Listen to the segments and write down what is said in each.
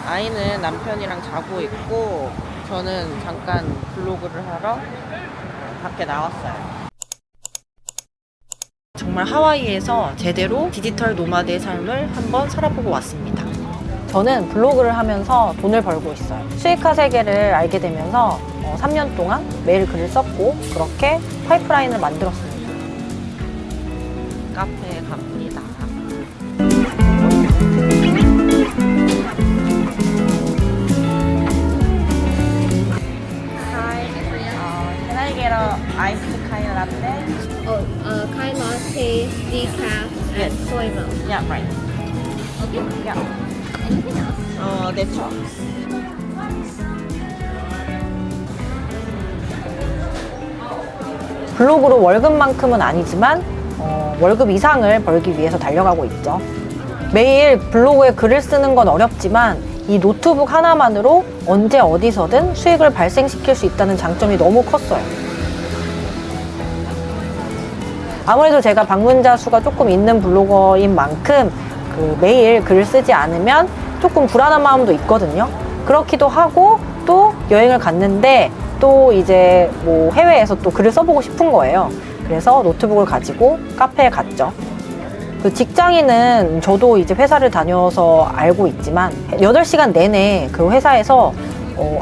아이는 남편이랑 자고 있고 저는 잠깐 블로그를 하러 밖에 나왔어요. 정말 하와이에서 제대로 디지털 노마드의 삶을 한번 살아보고 왔습니다. 저는 블로그를 하면서 돈을 벌고 있어요. 수익화 세계를 알게 되면서 3년 동안 매일 글을 썼고 그렇게 파이프라인을 만들었습니다. 카페에 갑니다. Can I get a iced Kai latte? Kai latte, decaf, Yes. and soy milk. Yeah, right. Okay. Yeah. Anything else? That's all. 블로그로 월급만큼은 아니지만 월급 이상을 벌기 위해서 달려가고 있죠. 매일 블로그에 글을 쓰는 건 어렵지만 이 노트북 하나만으로 언제 어디서든 수익을 발생시킬 수 있다는 장점이 너무 컸어요. 아무래도 제가 방문자 수가 조금 있는 블로거인 만큼 매일 글을 쓰지 않으면 조금 불안한 마음도 있거든요. 그렇기도 하고 또 여행을 갔는데 또 이제 뭐 해외에서 또 글을 써보고 싶은 거예요. 그래서 노트북을 가지고 카페에 갔죠. 그 직장인은 저도 이제 회사를 다녀서 알고 있지만 8시간 내내 그 회사에서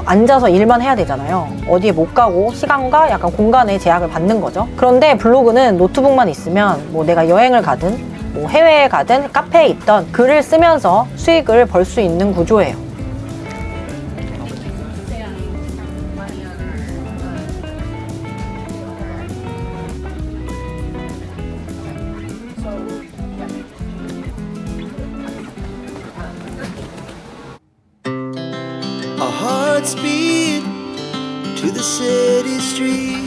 앉아서 일만 해야 되잖아요. 어디에 못 가고 시간과 약간 공간의 제약을 받는 거죠. 그런데 블로그는 노트북만 있으면 뭐 내가 여행을 가든 뭐 해외에 가든 카페에 있던 글을 쓰면서 수익을 벌 수 있는 구조예요.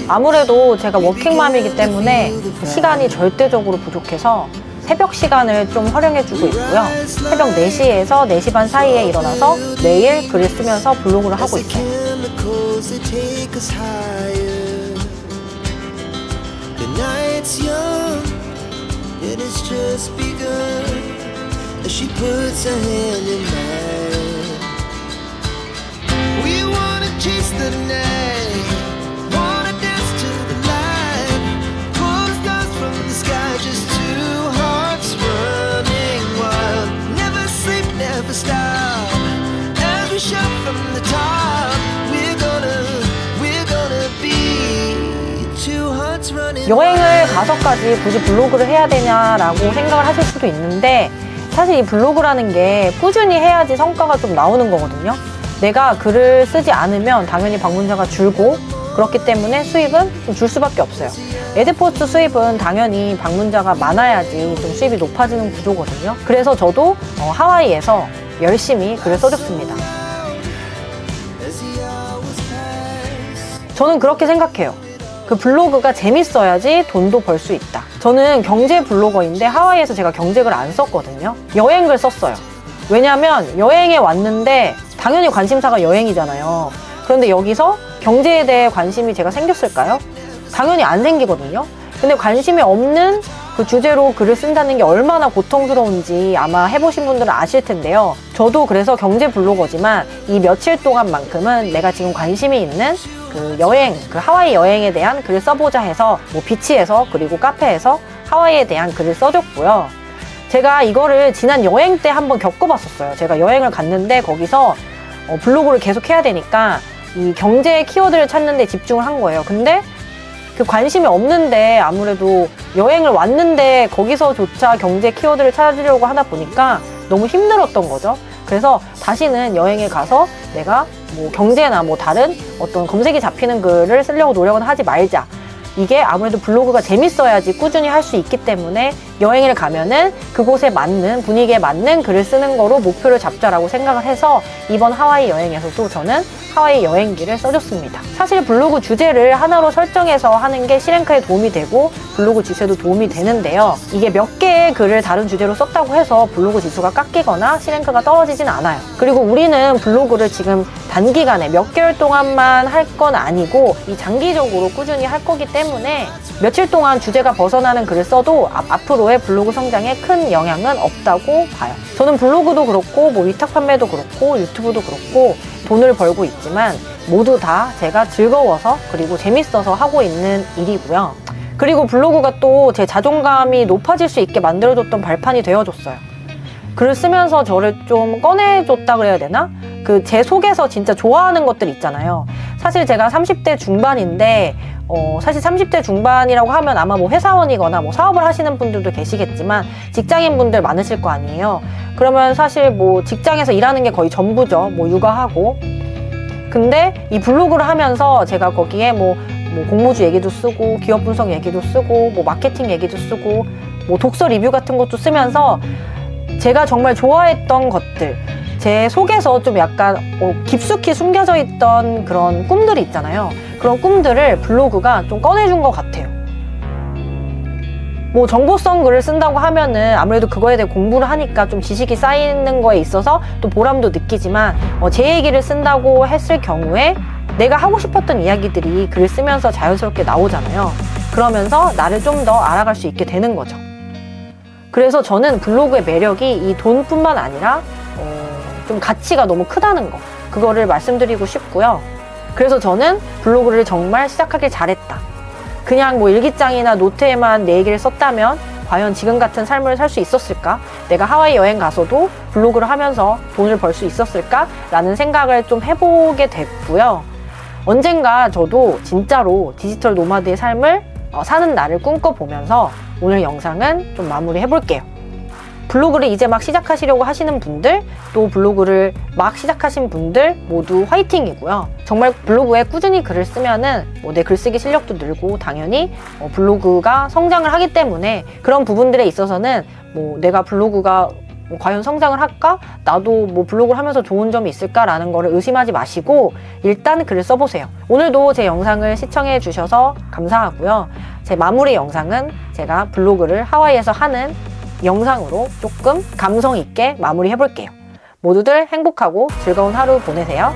아무래도 제가 워킹맘이기 때문에 시간이 절대적으로 부족해서 새벽 시간을 좀 활용해주고 있고요. 새벽 4시에서 4시 반 사이에 일어나서 매일 글을 쓰면서 블로그를 하고 있어요. 여행을 가서까지 굳이 블로그를 해야 되냐라고 생각을 하실 수도 있는데 사실 이 블로그라는 게 꾸준히 해야지 성과가 좀 나오는 거거든요. 내가 글을 쓰지 않으면 당연히 방문자가 줄고 그렇기 때문에 수입은 좀 줄 수밖에 없어요. 에드포스트 수입은 당연히 방문자가 많아야지 좀 수입이 높아지는 구조거든요. 그래서 저도 하와이에서 열심히 글을 써줬습니다. 저는 그렇게 생각해요. 그 블로그가 재밌어야지 돈도 벌 수 있다. 저는 경제 블로거인데 하와이에서 제가 경제글 안 썼거든요. 여행글 썼어요. 왜냐면 여행에 왔는데 당연히 관심사가 여행이잖아요. 그런데 여기서 경제에 대해 관심이 제가 생겼을까요? 당연히 안 생기거든요. 근데 관심이 없는 그 주제로 글을 쓴다는 게 얼마나 고통스러운지 아마 해보신 분들은 아실 텐데요. 저도 그래서 경제 블로거지만 이 며칠 동안만큼은 내가 지금 관심이 있는 그 여행, 그 하와이 여행에 대한 글을 써보자 해서 뭐 비치에서 그리고 카페에서 하와이에 대한 글을 써줬고요. 제가 이거를 지난 여행 때 한번 겪어봤었어요. 제가 여행을 갔는데 거기서 블로그를 계속 해야 되니까 이 경제 키워드를 찾는 데 집중을 한 거예요. 근데 그 관심이 없는데 아무래도 여행을 왔는데 거기서조차 경제 키워드를 찾으려고 하다 보니까 너무 힘들었던 거죠. 그래서 다시는 여행에 가서 내가 뭐 경제나 뭐 다른 어떤 검색이 잡히는 글을 쓰려고 노력은 하지 말자. 이게 아무래도 블로그가 재밌어야지 꾸준히 할 수 있기 때문에 여행을 가면은 그곳에 맞는 분위기에 맞는 글을 쓰는 거로 목표를 잡자라고 생각을 해서 이번 하와이 여행에서도 저는 하와이 여행기를 써줬습니다. 사실 블로그 주제를 하나로 설정해서 하는 게 실행카에 도움이 되고 블로그 지수에도 도움이 되는데요. 이게 몇 개의 글을 다른 주제로 썼다고 해서 블로그 지수가 깎이거나 실행카가 떨어지진 않아요. 그리고 우리는 블로그를 지금 단기간에 몇 개월 동안만 할 건 아니고 이 장기적으로 꾸준히 할 거기 때문에 며칠 동안 주제가 벗어나는 글을 써도 앞으로의 저의 블로그 성장에 큰 영향은 없다고 봐요. 저는 블로그도 그렇고 뭐 위탁 판매도 그렇고 유튜브도 그렇고 돈을 벌고 있지만 모두 다 제가 즐거워서 그리고 재밌어서 하고 있는 일이고요. 그리고 블로그가 또 제 자존감이 높아질 수 있게 만들어줬던 발판이 되어줬어요. 글을 쓰면서 저를 좀 꺼내줬다 그래야 되나? 그 제 속에서 진짜 좋아하는 것들 있잖아요. 사실 제가 30대 중반인데 사실 30대 중반이라고 하면 아마 뭐 회사원이거나 뭐 사업을 하시는 분들도 계시겠지만 직장인 분들 많으실 거 아니에요. 그러면 사실 뭐 직장에서 일하는 게 거의 전부죠. 뭐 육아하고. 근데 이 블로그를 하면서 제가 거기에 뭐 공모주 얘기도 쓰고 기업 분석 얘기도 쓰고 뭐 마케팅 얘기도 쓰고 뭐 독서 리뷰 같은 것도 쓰면서 제가 정말 좋아했던 것들, 제 속에서 좀 약간 깊숙이 숨겨져 있던 그런 꿈들이 있잖아요. 그런 꿈들을 블로그가 좀 꺼내준 것 같아요. 뭐 정보성 글을 쓴다고 하면은 아무래도 그거에 대해 공부를 하니까 좀 지식이 쌓이는 거에 있어서 또 보람도 느끼지만 제 얘기를 쓴다고 했을 경우에 내가 하고 싶었던 이야기들이 글을 쓰면서 자연스럽게 나오잖아요. 그러면서 나를 좀 더 알아갈 수 있게 되는 거죠. 그래서 저는 블로그의 매력이 이 돈뿐만 아니라 좀 가치가 너무 크다는 거, 그거를 말씀드리고 싶고요. 그래서 저는 블로그를 정말 시작하길 잘했다. 그냥 뭐 일기장이나 노트에만 내 얘기를 썼다면 과연 지금 같은 삶을 살 수 있었을까? 내가 하와이 여행 가서도 블로그를 하면서 돈을 벌 수 있었을까? 라는 생각을 좀 해보게 됐고요. 언젠가 저도 진짜로 디지털 노마드의 삶을 사는 날을 꿈꿔보면서 오늘 영상은 좀 마무리 해볼게요. 블로그를 이제 막 시작하시려고 하시는 분들, 또 블로그를 막 시작하신 분들 모두 화이팅이고요. 정말 블로그에 꾸준히 글을 쓰면은 내 글쓰기 실력도 늘고 당연히 블로그가 성장을 하기 때문에 그런 부분들에 있어서는 내가 블로그가 과연 성장을 할까? 나도 블로그를 하면서 좋은 점이 있을까라는 거를 의심하지 마시고 일단 글을 써보세요. 오늘도 제 영상을 시청해 주셔서 감사하고요. 제 마무리 영상은 제가 블로그를 하와이에서 하는 영상으로 조금 감성 있게 마무리 해볼게요. 모두들 행복하고 즐거운 하루 보내세요.